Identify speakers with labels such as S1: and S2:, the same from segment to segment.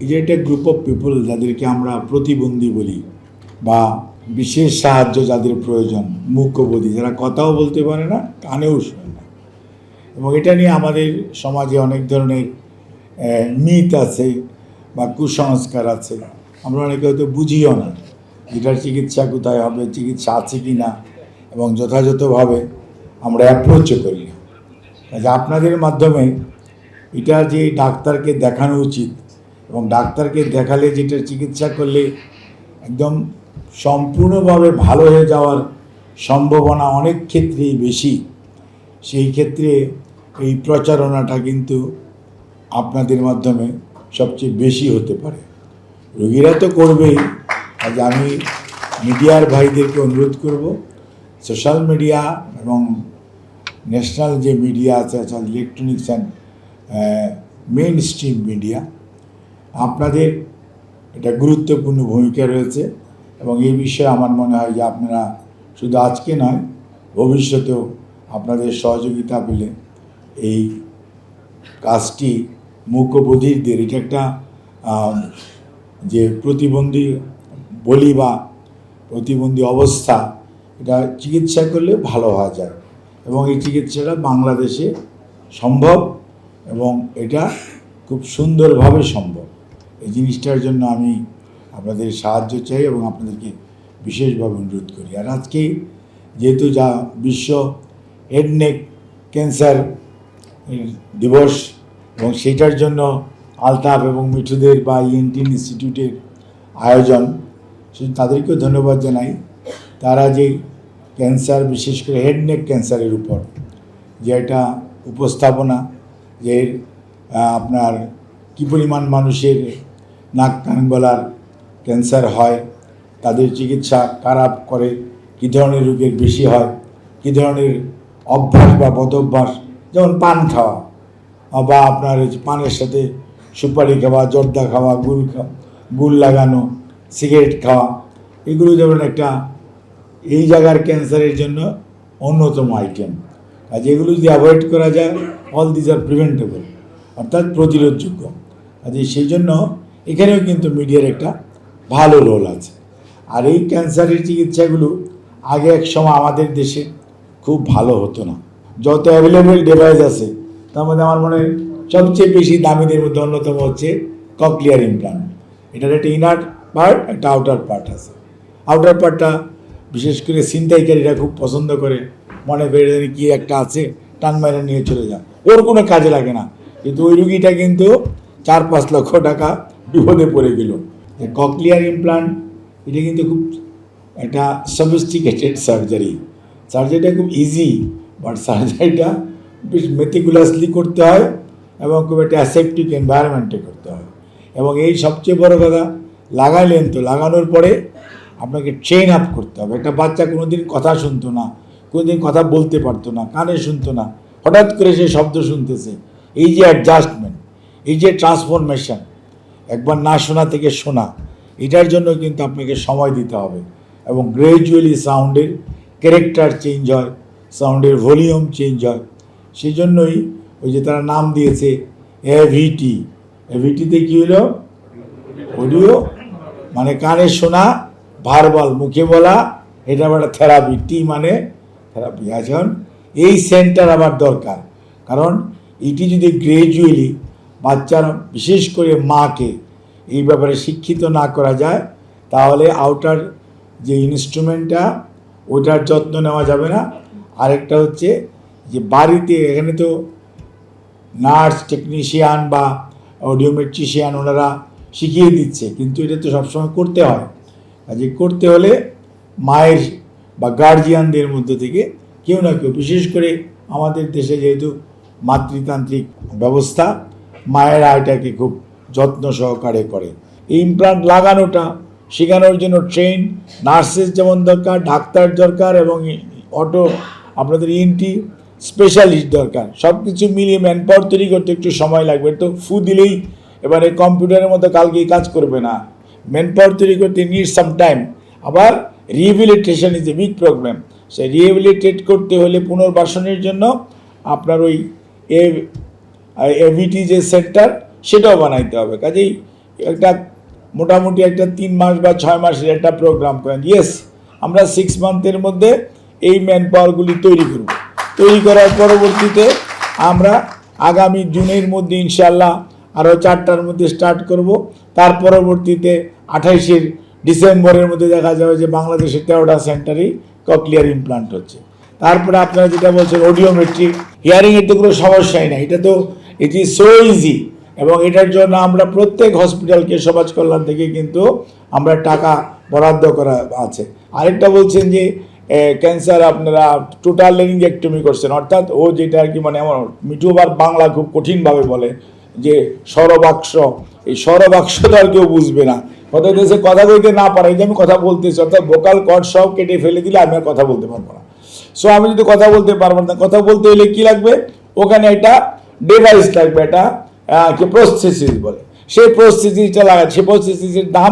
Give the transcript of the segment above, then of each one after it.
S1: এই যে একটা গ্রুপ অফ পিপল যাদেরকে আমরা প্রতিবন্ধী বলি বা বিশেষ সাহায্য যাদের প্রয়োজন, মুখ্যবধি, যারা কথাও বলতে পারে না, কানেও শোনে না, এবং এটা নিয়ে আমাদের সমাজে অনেক ধরনের মিথ আছে বা কুসংস্কার আছে। আমরা অনেকে হয়তো বুঝিও না এটার চিকিৎসা কোথায় হবে, চিকিৎসা আছে কি না, এবং যথাযথভাবে আমরা অ্যাপ্রোচও করি না। কাজে আপনাদের মাধ্যমে এটা যে ডাক্তারকে দেখানো উচিত, এবং ডাক্তারকে দেখালে যেটা চিকিৎসা করলে একদম সম্পূর্ণভাবে ভালো হয়ে যাওয়ার সম্ভাবনা অনেক ক্ষেত্রেই বেশি, সেই ক্ষেত্রে এই প্রচারণাটা কিন্তু আপনাদের মাধ্যমে সবচেয়ে বেশি হতে পারে। রোগীরা তো করবেই, আজ আমি মিডিয়ার ভাইদেরকে অনুরোধ করব, সোশ্যাল মিডিয়া এবং ন্যাশনাল যে মিডিয়া আছে, electronics and main stream media, আপনাদের এটা গুরুত্বপূর্ণ ভূমিকা রয়েছে, এবং এই বিষয়ে আমার মনে হয় যে আপনারা শুধু আজকে নয়, ভবিষ্যতেও আপনাদের সহযোগিতা পেলে এই কাজটি মুখ্যবধিরদের, এটা একটা যে প্রতিবন্ধী বলি বা প্রতিবন্ধী অবস্থা, এটা চিকিৎসা করলে ভালো হওয়া যায়, এবং এই চিকিৎসাটা বাংলাদেশে সম্ভব, এবং এটা খুব সুন্দরভাবে সম্ভব। এই জিনিসটার জন্য আমি আপনাদের সাহায্য চাই এবং আপনাদেরকে বিশেষভাবে অনুরোধ করি। আর আজকে যেহেতু যা বিশ্ব হেড নেক ক্যান্সার দিবস, এবং সেইটার জন্য আলতাফ এবং মিঠুদের বা ইএনটি ইনস্টিটিউটের আয়োজন, তাদেরকেও ধন্যবাদ জানাই। তারা যে ক্যান্সার, বিশেষ করে হেড নেক ক্যান্সারের উপর যে একটা উপস্থাপনা, যে আপনার কী পরিমাণ মানুষের নাক কান গলার ক্যান্সার হয়, তাদের চিকিৎসা কারা করে, কী ধরনের রোগের বেশি হয়, কী ধরনের অভ্যাস বা বদভ্যাস, যেমন পান খাওয়া বা আপনার পানের সাথে সুপারি খাওয়া, জর্দা খাওয়া, গুল লাগানো, সিগারেট খাওয়া, এগুলো যেমন একটা এই জায়গার ক্যান্সারের জন্য অন্যতম আইটেম। আর যেগুলো যদি অ্যাভয়েড করা যায়, অল দিজ আর প্রিভেন্টেবল, অর্থাৎ প্রতিরোধযোগ্য। কাজে সেই জন্য এখানেও কিন্তু মিডিয়ার একটা ভালো রোল আছে। আর এই ক্যান্সারের চিকিৎসাগুলো আগে এক সময় আমাদের দেশে খুব ভালো হতো না। যত অ্যাভেলেবেল ডিভাইস আছে তার মধ্যে আমার মনে হয় সবচেয়ে বেশি দামিদের মধ্যে অন্যতম হচ্ছে ককলিয়ার ইমপ্লান্ট। এটার একটা ইনার পার্ট, একটা আউটার পার্ট আছে। আউটার পার্টটা বিশেষ করে ছিনতাইকারীরা খুব পছন্দ করে, মনে করে জানি কি একটা আছে, টান মাইরা নিয়ে চলে যায়, ওর কোনো কাজে লাগে না, কিন্তু ওই রুগীটা কিন্তু 4-5 লক্ষ টাকা বিপদে পড়ে গেল। ককলিয়ার ইমপ্লান্ট এটা কিন্তু খুব একটা সফিস্টিকেটেড সার্জারিটা খুব ইজি, বাট সার্জারিটা বেশ মেটিকুলাসলি করতে হয় এবং খুব একটা অ্যাসেপ্টিক এনভায়রনমেন্টে করতে হয়। এবং এই সবচেয়ে বড় কথা, লাগাইলেন তো লাগানোর পরে আপনাকে ট্রেন আপ করতে হবে। একটা বাচ্চা কোনোদিন কথা শুনতো না, কোনোদিন কথা বলতে পারতো না, কানে শুনতো না, হঠাৎ করে সে শব্দ শুনতেছে। এই যে অ্যাডজাস্টমেন্ট, এই যে ট্রান্সফরমেশন, একবার না শোনা থেকে শোনা, এটার জন্য কিন্তু আপনাকে সময় দিতে হবে, এবং গ্র্যাজুয়ালি সাউন্ডের ক্যারেক্টার চেঞ্জ হয়, সাউন্ডের ভলিউম চেঞ্জ হয়। সেই জন্যই ওই যে তারা নাম দিয়েছে এভিটি। এভিটিতে কী হলো, অডিও মানে কানে শোনা, ভার্বাল মুখে বলা, এটা আবার থেরাপি, টি মানে থেরাপি। এখন এই সেন্টার আবার দরকার, কারণ এটি যদি গ্র্যাজুয়ালি বাচ্চার, বিশেষ করে মাকে এই ব্যাপারে শিক্ষিত না করা যায়, তাহলে আউটার যে ইনস্ট্রুমেন্টটা ওটার যত্ন নেওয়া যাবে না। আরেকটা হচ্ছে যে বাড়িতে, এখানে তো নার্স, টেকনিশিয়ান বা অডিওমেট্রিশিয়ান ওনারা শিখিয়ে দিচ্ছে, কিন্তু এটা তো সবসময় করতে হয়। কাজে করতে হলে মায়ের বা গার্জিয়ানদের মধ্যে থেকে কেউ না কেউ, বিশেষ করে আমাদের দেশে যেহেতু মাতৃতান্ত্রিক ব্যবস্থা, মায়েরা এটাকে খুব যত্ন সহকারে করে। এই ইমপ্লান্ট লাগানোটা শেখানোর জন্য ট্রেন নার্সেস যেমন দরকার, ডাক্তার দরকার, এবং আপনাদের ইএনটি স্পেশালিস্ট দরকার। সব কিছু মিলিয়ে ম্যান পাওয়ার তৈরি করতে একটু সময় লাগবে। তো ফু দিলেই এবারে কম্পিউটারের মতো কালকেই কাজ করবে না, ম্যান পাওয়ার তৈরি করতে নিড সাম টাইম। আবার rehabilitation is a big problem. সে রিহেবিলিটেট করতে হলে পুনর্বাসনের জন্য আপনার ওই এভিটি যে সেন্টার, সেটাও বানাইতে হবে। কাজেই একটা মোটামুটি একটা 3 মাস বা 6 মাসের একটা প্রোগ্রাম করেন। ইয়েস, আমরা 6 মান্থের মধ্যে এই ম্যান পাওয়ারগুলি তৈরি করব। তৈরি করার পরবর্তীতে আমরা আগামী জুনের মধ্যে ইনশাল্লাহ আরও 4টার মধ্যে স্টার্ট করব। তার পরবর্তীতে 28 ডিসেম্বরের মধ্যে দেখা যাবে যে বাংলাদেশের 13টা সেন্টারেই ককলিয়ার ইমপ্লান্ট হচ্ছে। তারপরে আপনারা যেটা বলছেন অডিওমেট্রিক, হিয়ারিংয়ের তো কোনো সমস্যাই নাই, এটা তো ইট ইজ সো ইজি। এবং এটার জন্য আমরা প্রত্যেক হসপিটালকে সমাজ কল্যাণ থেকে কিন্তু আমরা টাকা বরাদ্দ করা আছে। আরেকটা বলছেন যে ক্যান্সার আপনারা টোটাল লেরিঙ্গেক্টমি করছেন, অর্থাৎ ও যেটা আর কি মানে আমার মিঠু আবার বাংলা খুব কঠিনভাবে বলে যে সরবাক্স, এই সরবাক্স তো আর কেউ বুঝবে না, কথা দেশে কথা বলতে না পারে, এই যে আমি কথা বলতেছি, অর্থাৎ ভোকাল কর্ড সব কেটে ফেলে দিলে আমি আর কথা বলতে পারবো না। সো আমি যদি কথা বলতে পারবো না, কথা বলতে হলে কী লাগবে, ওখানে একটা ডিভাইস লাগবে, এটা কি প্রস্থেসিস বলে, সেই প্রস্থেসিসটা লাগাচ্ছে। সেই প্রস্থেসিসের দাম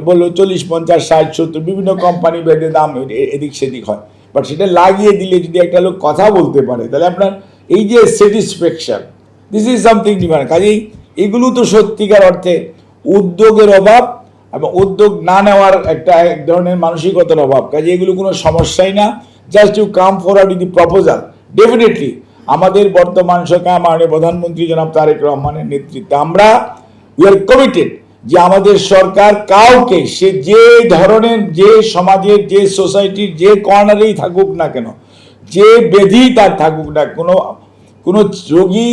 S1: বললো 40, 50, 60, 70 বিভিন্ন কোম্পানি বেডে দাম এদিক সেদিক হয়। বাট সেটা লাগিয়ে দিলে যদি একটা লোক কথা বলতে পারে তাহলে আপনার এই যে satisfaction, this is something different. কাজেই এগুলো তো সত্যিকার অর্থে উদ্যোগের অভাব এবং উদ্যোগ না নেওয়ার একটা এক ধরনের মানসিকতার অভাব। কাজে এগুলো কোনো সমস্যাই না, just you come forward with the proposal. Definitely আমাদের বর্তমান সরকার মাননীয় প্রধানমন্ত্রী জনাব তারেক রহমানের নেতৃত্বে আমরা উই আর কমিটেড যে আমাদের সরকার কাউকে, সে যে ধরনের, যে সমাজের, যে সোসাইটির যে কর্নারেই থাকুক না কেন, যে ব্যাধি তার থাকুক না, কোনো রোগী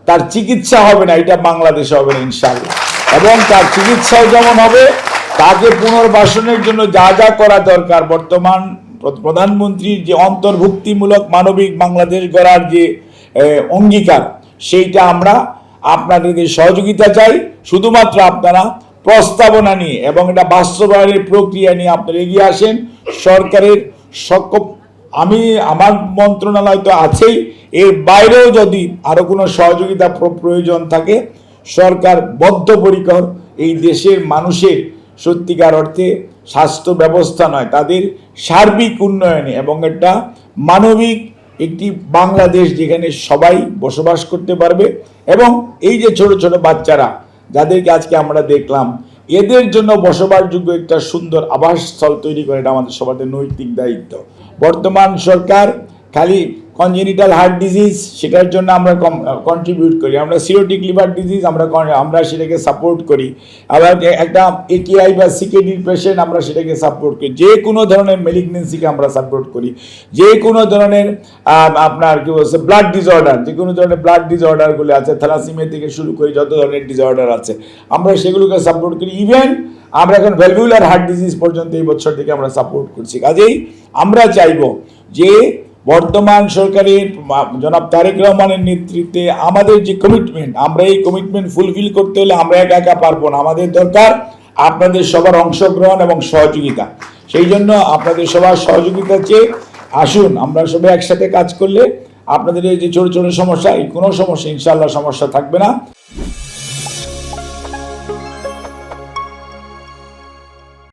S1: তার চিকিৎসা হবে না, এটা বাংলাদেশে হবে না ইনশাআল্লাহ। এবং তার চিকিৎসাও যেমন হবে, তাকে পুনর্বাসনের জন্য যা যা করা দরকার, বর্তমান প্রধানমন্ত্রীর যে অন্তর্ভুক্তিমূলক মানবিক বাংলাদেশ গড়ার যে অঙ্গীকার, সেইটা আমরা আপনাদের সহযোগিতা চাই। শুধুমাত্র আপনারা প্রস্তাবনা নিয়ে এবং এটা বাস্তবায়নের প্রক্রিয়া নিয়ে আপনারা এগিয়ে আসেন। সরকারের আমি আমার মন্ত্রণালয় তো আছেই, এর বাইরেও যদি আরও কোনো সহযোগিতা প্রয়োজন থাকে, সরকার বদ্ধপরিকর এই দেশের মানুষের সত্যিকার অর্থে স্বাস্থ্য ব্যবস্থা নয়, তাদের সার্বিক উন্নয়নে এবং একটা মানবিক একটি বাংলাদেশ যেখানে সবাই বসবাস করতে পারবে। এবং এই যে ছোট ছোট বাচ্চারা যাদেরকে আজকে আমরা দেখলাম, এদের জন্য বসবাসযোগ্য একটা সুন্দর আবাসস্থল তৈরি করে, এটা আমাদের সবার নৈতিক দায়িত্ব। বর্তমান সরকার খালি কনজেনিটাল হার্ট ডিজিজ সেটার জন্য আমরা কন্ট্রিবিউট করি, আমরা সিরোটিক লিভার ডিজিজ আমরা সেটাকে সাপোর্ট করি, আবার একটা এটিআই বা সিকেডির পেশেন্ট আমরা সেটাকে সাপোর্ট করি, যে কোনো ধরনের মেলিগনেন্সিকে আমরা সাপোর্ট করি, যে কোনো ধরনের আপনার কি বলছে ব্লাড ডিসঅর্ডার, যে কোনো ধরনের ব্লাড ডিসঅর্ডারগুলো আছে, থ্যালাসিমিয়া থেকে শুরু করে যত ধরনের ডিসঅর্ডার আছে আমরা সেগুলোকে সাপোর্ট করি। ইভেন আমরা এখন ভ্যালভুলার হার্ট ডিজিজ পর্যন্ত এই বছর থেকে আমরা সাপোর্ট করছি। কাজেই আমরা চাইব যে বর্তমান সরকারের জনাব তারেক রহমানের নেতৃত্বে আমাদের যে কমিটমেন্ট, আমরা এই কমিটমেন্ট ফুলফিল করতে হলে আমরা একা একা পারবো না, আমাদের দরকার আপনাদের সবার অংশগ্রহণ এবং সহযোগিতা। সেই জন্য আপনাদের সবার সহযোগিতা চেয়ে আসুন, আমরা সবাই একসাথে কাজ করলে আপনাদের এই যে ছোট ছোট সমস্যা, এই কোনো সমস্যা ইনশাআল্লাহ সমস্যা থাকবে না।